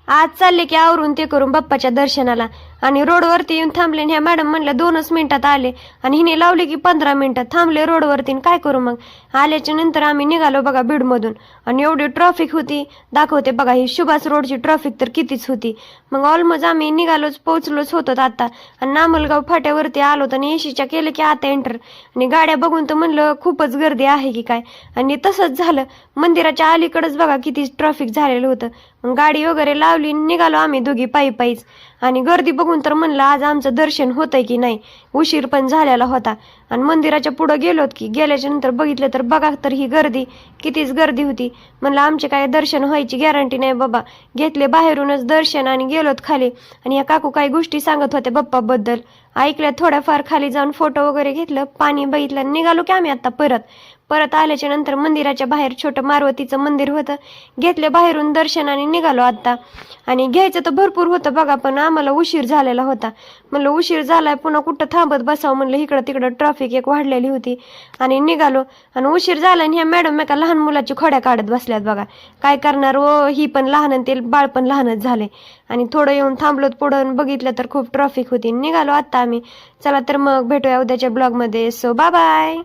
आज चालले की आवरून ते करून बाप्पाच्या दर्शनाला, आणि रोडवरती येऊन थांबले. ह्या मॅडम म्हणल्या 2च मिनिटात आले, आणि हिने लावले की 15 मिनिटात. थांबले रोडवरती, काय करू मग. आल्याच्या नंतर आम्ही निघालो बघा बीडमधून, आणि एवढी ट्रॉफिक होती. दाखवते बघा, ही सुभाष रोडची ट्रॉफिक तर कितीच होती. मग ऑलमोस्ट आम्ही निघालोच, पोहोचलोच होतो आता. आणि नामलगाव फाट्यावरती आलो, आणि एशीच्या केलं की आता एंटर. आणि गाड्या बघून तर म्हणलं खूपच गर्दी आहे की काय, आणि तसंच झालं. मंदिराच्या अलीकडेच बघा किती ट्रॉफिक झालेलं होतं. मग गाडी वगैरे लावली, निघालो आम्ही दोघी पायीच. आणि गर्दी बघून तर म्हणलं आज आमचं दर्शन होतंय की नाही. उशीर पण झालेला होता. आणि मंदिराच्या पुढे गेलोत की गेल्याच्या नंतर बघितलं तर बघा तर ही गर्दी कितीच गर्दी होती. म्हणलं आमचे काय दर्शन व्हायची गॅरंटी नाही बाबा. घेतले बाहेरूनच दर्शन आणि गेलोत खाली. आणि या काकू काही गोष्टी सांगत होत्या बाप्पाबद्दल, ऐकल्या थोड्याफार. खाली जाऊन फोटो वगैरे घेतलं, पाणी बघितलं, निघालो की आम्ही आता परत आल्याच्या नंतर मंदिराच्या बाहेर छोटं मारुतीचं मंदिर होतं. घेतले बाहेरून दर्शन आणि निघालो आता. आणि घ्यायचं तर भरपूर होतं बघा, पण आम्हाला उशीर झालेला होता. म्हणलं उशीर झालाय, पुन्हा कुठं थांबत बसावं. म्हणलं इकडं तिकडं ट्रॅफिक एक वाढलेली होती. आणि निघालो, आणि उशीर झाला. आणि ह्या मॅडम एका लहान मुलाची खोड्या काढत बसल्यात बघा. काय करणार व, ही पण लहान आणि ते बाळ पण लहानच झाले. आणि थोडं येऊन थांबलोत पुढं, बघितलं तर खूप ट्रॅफिक होती. निघालो आता आम्ही. चला तर मग भेटूया उद्याच्या ब्लॉगमध्ये. So bye bye.